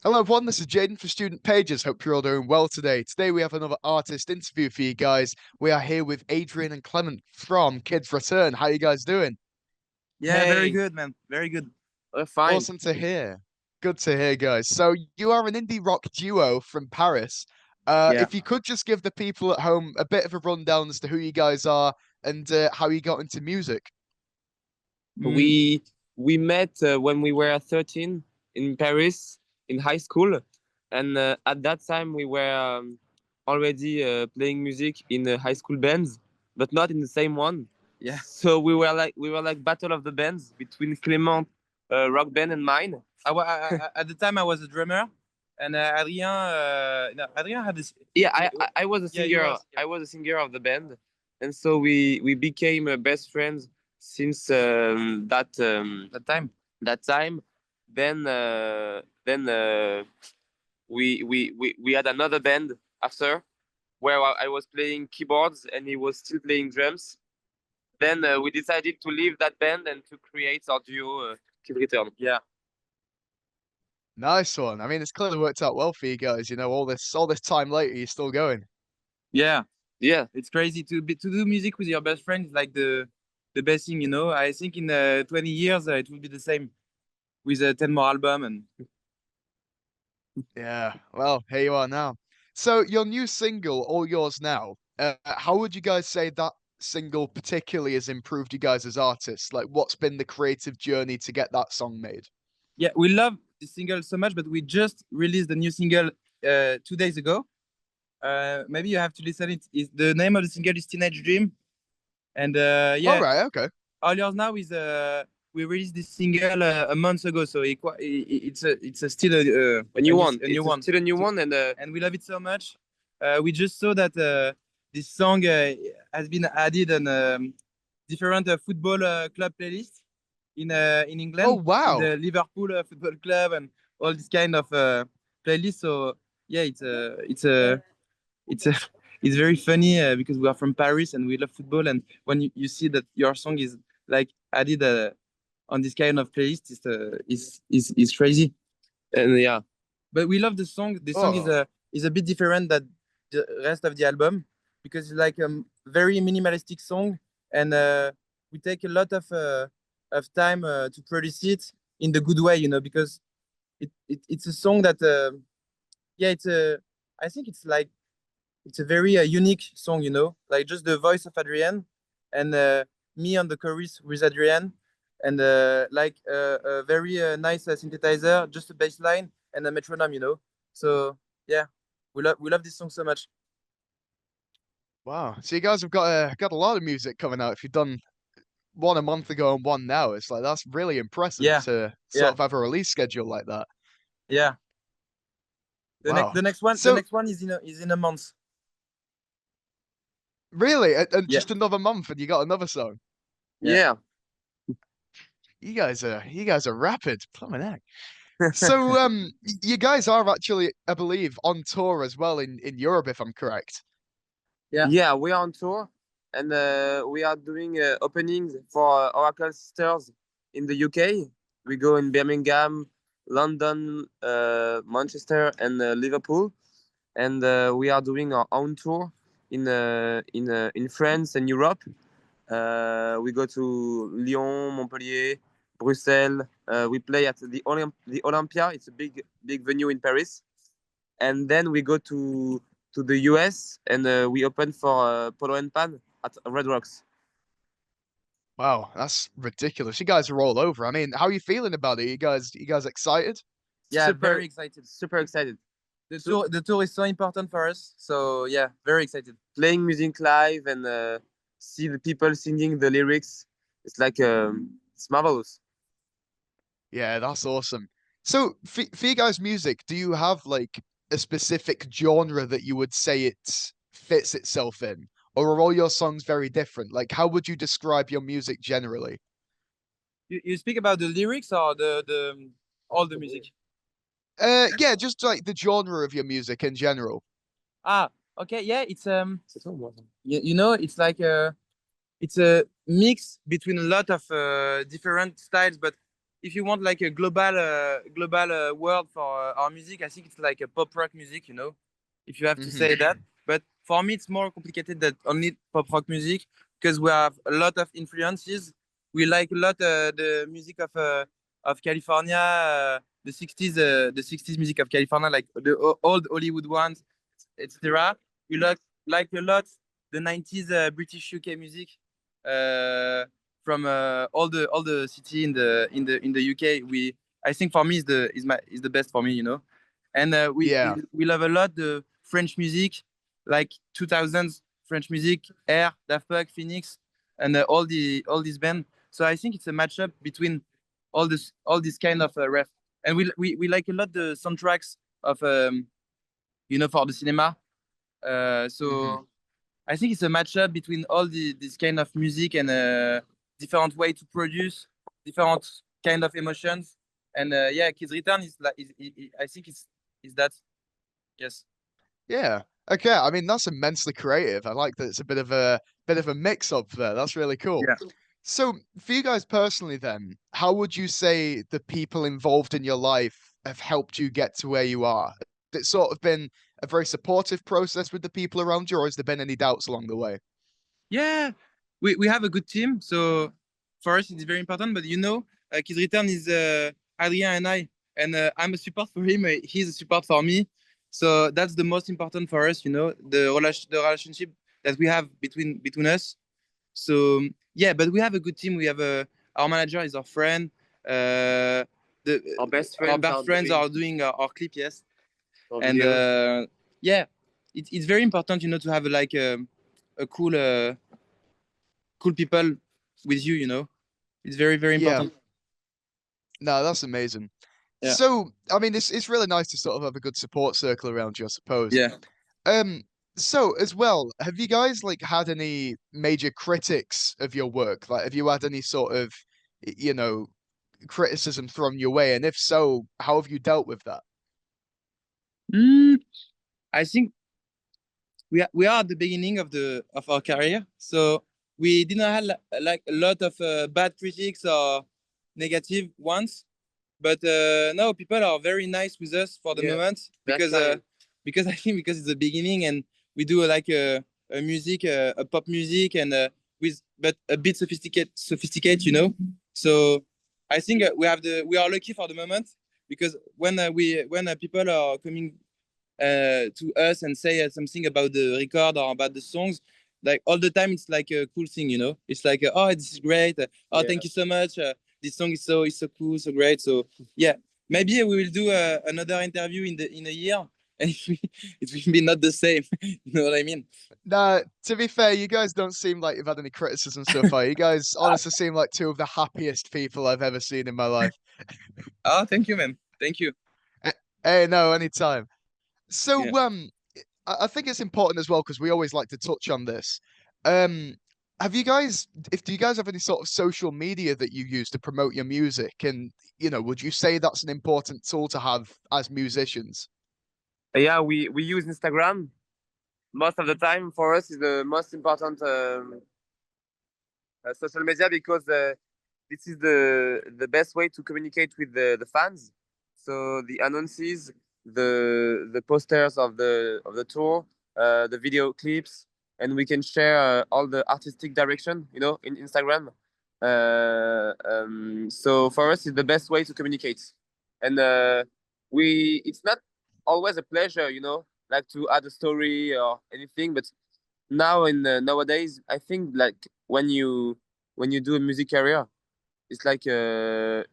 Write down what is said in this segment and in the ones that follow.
Hello everyone, this is Jaden for Student Pages. Hope you're all doing well today. Today we have another artist interview for you guys. We are here with Adrian and Clement from Kids Return. How you guys doing? Yeah, very Hey, good, man. Very good. we're fine. Awesome to hear. Good to hear, guys. So you are an indie rock duo from Paris. Yeah. If you could just give the people at home a bit of a rundown as to who you guys are and how you got into music. Mm, We met when we were 13 in Paris in high school, and at that time we were already playing music in high school bands, but not in the same one. yeah. So we were like battle of the bands between Clement rock band and mine. At the time, I was a drummer, and Adrien, no, Adrien had this. Yeah, I was a Yeah, you singer. was. Yeah. I was a singer of the band, and so we became best friends since That time. that time. Then we had another band after where I was playing keyboards and he was still playing drums. Then we decided to leave that band and to create our duo, Kid Return. Yeah. Nice one. I mean, it's clearly worked out well for you guys. You know, all this time later, you're still going. Yeah. Yeah, It's crazy to do music with your best friend is like the best thing, you know. I think in 20 years it will be the same with 10 more album and Yeah, well, here you are now. So your new single, All Yours Now, how would you guys say that single particularly has improved you guys as artists? Like, what's been the creative journey to get that song made? yeah, we love this single so much, but we just released the new single 2 days ago. Maybe you have to listen. Is the name of the single is Teenage Dream, and All yeah, right, okay. All Yours Now is we released this single a month ago, so it's still a new one. a new It's one, still a new so, one, and and we love it so much. We just saw that this song has been added on different football club playlists in Oh, England, in wow. the Liverpool Football Club and all this kind of playlists. So yeah, it's it's very funny because we are from Paris and we love football. And when you see that your song is like added on this kind of playlist, is crazy. yeah, But we love the song. The song Oh, is a bit different than the rest of the album because it's like a very minimalistic song, and we take a lot of time to produce it in the good way, you know, because it's a song that yeah, it's a I think it's a very unique song, you know, like just the voice of Adrian and me on the chorus with Adrian, and like a very nice synthesizer, just a bass line and a metronome, you know. So yeah, we love this song so much. wow. So you guys have got a lot of music coming out. If you've done one a month ago and one now, it's like that's really impressive Yeah, to sort yeah, of have a release schedule like that. yeah. The next Wow. the next one the So next one is in a month. really, and Yeah, just another month, and you got another song. yeah, yeah. You guys are rapid. Blimey heck. So, you guys are actually, I believe, on tour as well in Europe, if I'm correct. yeah. Yeah, we are on tour, and we are doing openings for Oracle Sisters in the UK. We go in Birmingham, London, Manchester, and Liverpool, and we are doing our own tour in France and Europe. We go to Lyon, Montpellier, Brussels. We play at the Olympia. It's a big venue in Paris, and then we go to the US and we open for Polo and Pan at Red Rocks. Wow, that's ridiculous. You guys are all over. I mean, how are you feeling about it? You guys excited? Yeah, Super, very excited. super excited. The So tour is so important for us. So yeah, very excited. playing music live and see the people singing the lyrics, it's marvelous. Yeah, that's awesome. So, for you guys' music, do you have like a specific genre that you would say it fits itself in, or are all your songs very different? Like, how would you describe your music generally? You speak about the lyrics or the all the music? Yeah, just like the genre of your music in general. Ah, okay, yeah, it's C'est toi, moi. you know, it's a mix between a lot of different styles, but if you want like a global world for our music, I think it's like a pop rock music, you know, if you have to say that. But for me, it's more complicated than only pop rock music because we have a lot of influences. We like a lot the music of California, the 60s music of California, like the old Hollywood ones, etc. We like a lot the 90s British UK music from all the city in the UK. I think for me is the best for me, you know. And Yeah. we love a lot the French music, like 2000s French music, Air, Daft Punk, Phoenix, and all these bands. So I think it's a matchup between all this kind of ref. And we like a lot the soundtracks of you know, for the cinema. So I think it's a matchup between all this kind of music and different way to produce different kind of emotions. And yeah, Kids Return is like I think is that. Yes. Yeah. Okay. I mean, that's immensely creative. I like that it's a bit of a mix up there. That's really cool. Yeah. So, for you guys personally, then, how would you say the people involved in your life have helped you get to where you are? Has it sort of been a very supportive process with the people around you, or has there been any doubts along the way? Yeah, we have a good team. So for us, it's very important. But you know, Kids Return is Adrian and I, and I'm a support for him. He's a support for me. So that's the most important for us. You know, the relationship that we have between us. So yeah, but we have a good team. We have our manager is our friend. Our best Our friends best friends are doing our clip. Yes, and yeah, it's very important. You know, to have like a cool people with you, you know. It's very Yeah. important. No, that's amazing. Yeah. So, I mean, it's really nice to sort of have a good support circle around you, I suppose. Yeah. Um, so as well, have you guys like had any major critics of your work? Like, have you had any sort of, you know, criticism thrown your way? And if so, how have you dealt with that? Mm, I think we are at the beginning of our career, so we didn't have like a lot of bad critics or negative ones. But now people are very nice with us for the moment because I think because it's the beginning and we do like a music, a pop music, and with but a bit sophisticated, you know. So I think we are lucky for the moment because when people are coming to us and say something about the record or about the songs, like all the time it's like a cool thing, you know. It's like oh, this is great, oh thank you so much, this song is so cool, so great. So yeah, maybe we will do another interview in a year and it will be not the same. You know what I mean? Nah, to be fair, you guys don't seem like you've had any criticism so far. You guys honestly seem like two of the happiest people I've ever seen in my life. Oh, thank you, man. Thank you. Eh, Hey, no, anytime. So, Yeah. I think it's important as well because we always like to touch on this. Um, have you guys, do you guys have any sort of social media that you use to promote your music? And, you know, would you say that's an important tool to have as musicians? Yeah, we use Instagram most of the time. For us, is the most important social media because this is the best way to communicate with the fans. So the announces, the posters of the tour, the video clips, and we can share all the artistic direction, you know, in Instagram. So for us, it's the best way to communicate, and we it's not always a pleasure, you know, like to add a story or anything, but now in nowadays, I think like when you do a music career, it's like the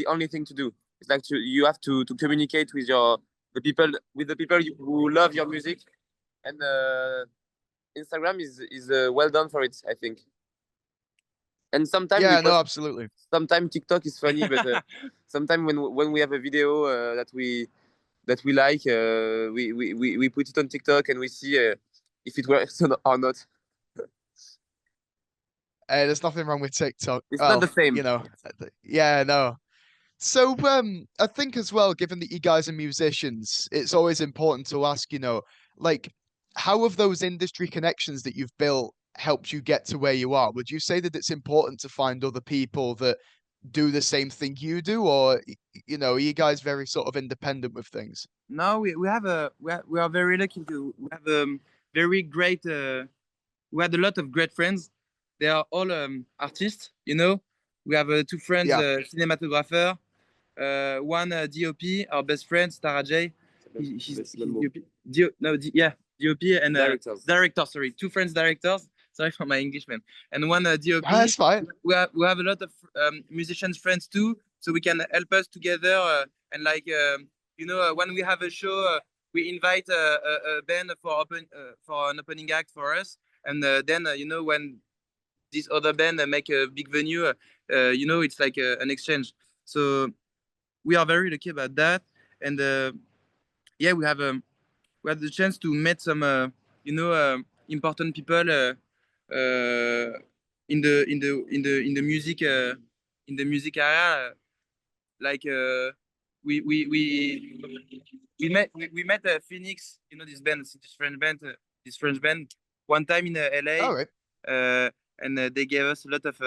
only thing to do. It's like you have to communicate with the people who love your music, and Instagram is well done for it, I think. And sometimes we Yeah, no, post. absolutely. Sometimes TikTok is funny, but sometimes when we have a video that we like, we put it on TikTok and we see if it works or not. There's nothing wrong with TikTok. It's not Oh, the same. you know, yeah, no. So, I think as well, given that you guys are musicians, it's always important to ask, you know, like, how have those industry connections that you've built helped you get to where you are? Would you say that it's important to find other people that do the same thing you do, or are you guys very sort of independent with things? No, we have we are very lucky to we have very great we had a lot of great friends. They are all artists, you know. We have two friends, Yeah. cinematographer, one DOP, our best friend, Stara J. He's DOP. Yeah, DOP and director, sorry. Two friends directors. Sorry for my English, man. And one DOP. That's fine. We have a lot of musicians friends too, so we can help us together. And like, when we have a show, we invite a band for an opening act for us. And then, when this other band make a big venue, it's like an exchange. So we are very lucky about that. And yeah, we have the chance to meet some, important people in the music area. Like we met Phoenix, this band, this French band, one time in LA. All right. And they gave us a lot of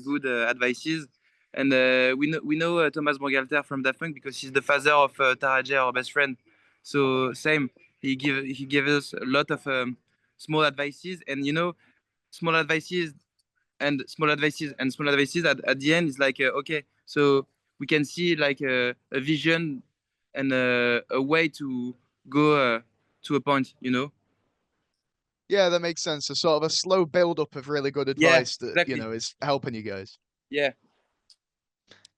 good advices. And we know Thomas Bangalter from Daft Punk because he's the father of Tara J, our best friend. So same, he gave us a lot of small advices, and small advices and small advices and small advices at the end is like okay, so we can see like a vision and a way to go to a point. Yeah, that makes sense. So sort of a slow build up of really good advice that exactly. is helping you guys. Yeah.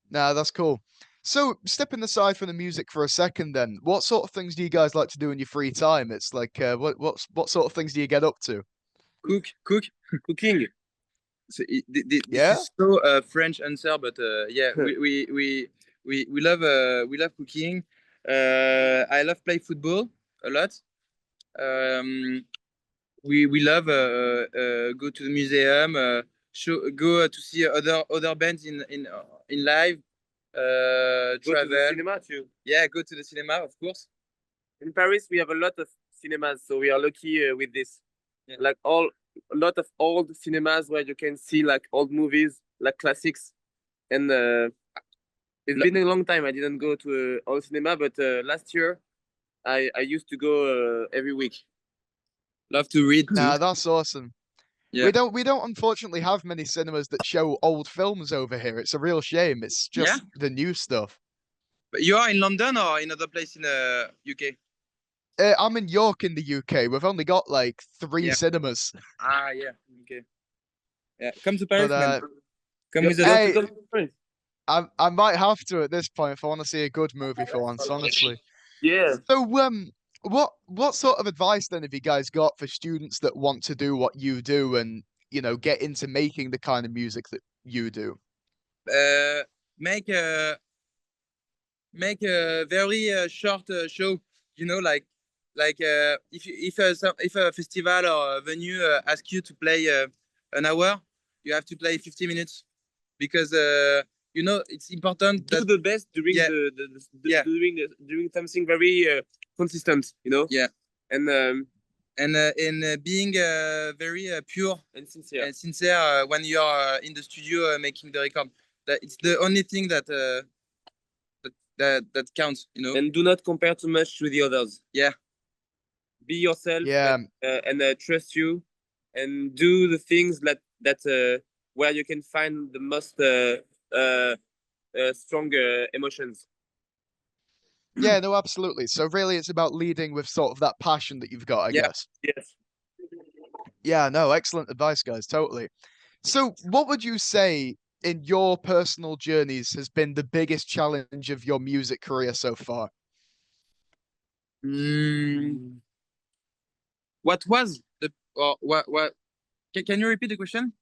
Nah, that's cool. So stepping aside from the music for a second, then, what sort of things do you guys like to do in your free time? It's like, what sort of things do you get up to? Cooking. So this Yeah? is so French answer, but yeah, we love cooking. I love play football a lot. We love go to the museum, go to see other bands in live. Go Travel. to the cinema too. Yeah, go to the cinema, of course. In Paris, we have a lot of cinemas, so we are lucky with this. Yeah. Like a lot of old cinemas where you can see like old movies, like classics. And it's been a long time I didn't go to an old cinema, but last year I used to go every week. Love to read too. Nah, that's awesome. Yeah. We don't unfortunately have many cinemas that show old films over here. It's a real shame. It's just the new stuff. But you are in London or in other place in UK? I'm in York in the UK. We've only got like 3 cinemas. Ah, yeah. Okay. Yeah, come to Paris, But, man. Come with hey, us. I might have to at this point if I want to see a good movie for once, honestly. Yeah. So, what sort of advice then have you guys got for students that want to do what you do and, get into making the kind of music that you do? Make a very short show. If a festival or a venue ask you to play an hour, you have to play 50 minutes because it's important. Do the best during doing something very consistent. Yeah. And in being very pure and sincere. When you are in the studio making the record. That it's the only thing that counts. And do not compare too much to the others. Yeah. Be yourself. Yeah. And trust you, and do the things that where you can find the most strong emotions. Yeah, no, absolutely. So really it's about leading with sort of that passion that you've got, I guess. Yes. Yeah, no, excellent advice, guys. Totally. So what would you say in your personal journeys has been the biggest challenge of your music career so far? What was the what? Can you repeat the question?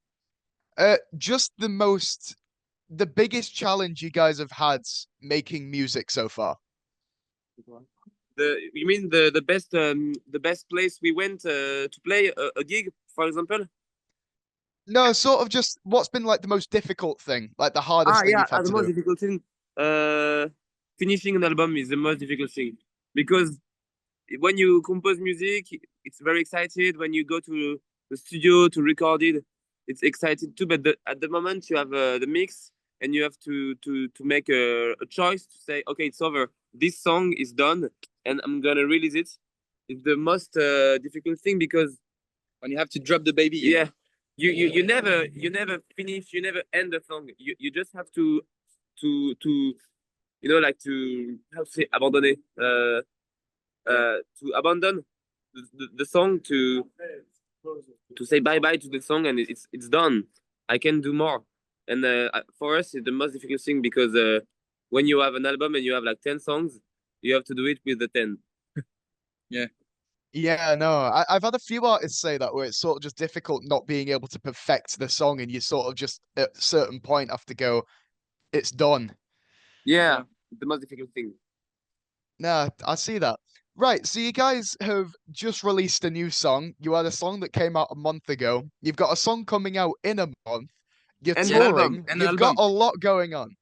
Just the biggest challenge you guys have had making music so far. You mean the best place we went to play a gig, for example? No, sort of just what's been like the most difficult thing, like the hardest thing you've had the to most do. difficult thing. Finishing an album is the most difficult thing because when you compose music, it's very excited. When you go to the studio to record it, it's excited too. But at the moment you have the mix, and you have to make a choice to say, okay, it's over. This song is done, and I'm gonna release it. It's the most difficult thing because When you have to drop the baby. yeah, you never finish, you never end the song. You just have to like to how to say abandonner to abandon the song to say bye bye to the song, and it's done. I can do more, and for us it's the most difficult thing because when you have an album and you have like 10 songs, you have to do it with the 10. Yeah, no, I've had a few artists say that where it's sort of just difficult not being able to perfect the song, and you sort of just at a certain point have to go, it's done. Yeah, the most difficult thing. Nah, I see that. Right, so you guys have just released a new song. You had a song that came out a month ago. You've got a song coming out in a month. You're And touring. an You've got album. a lot going on.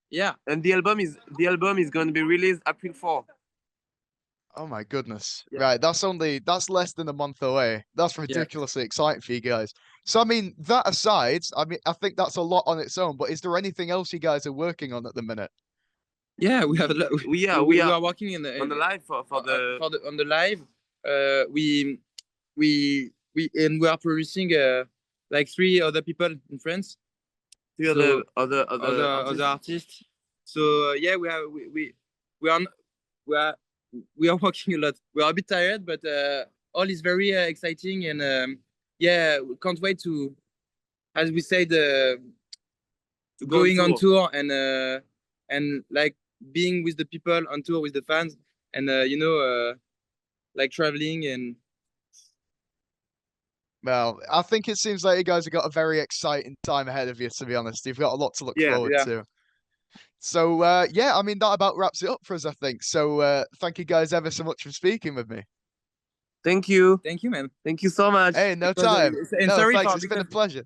Yeah. And the album is going to be released April 4. Oh my goodness. Yeah. Right, that's less than a month away. That's ridiculously exciting for you guys. So I mean, that aside, I mean, I think that's a lot on its own, but is there anything else you guys are working on at the minute? Yeah, we have a lot. We are working in the on the live for the on the live. We and we are producing like 3 other people in France, three So, other other artists. So yeah, we are we are working a lot. We are a bit tired, but all is very exciting, and yeah, we can't wait to, as we said, to go going on tour and like being with the people on tour with the fans, and like traveling and Well, I think it seems like you guys have got a very exciting time ahead of you, to be honest. You've got a lot to look forward yeah. to. So, yeah, I mean, that about wraps it up for us, I think. So, thank you guys ever so much for speaking with me. Thank you. Thank you, man. Thank you so much. Hey, no Because, time. and No, sorry thanks. for It's been a because pleasure.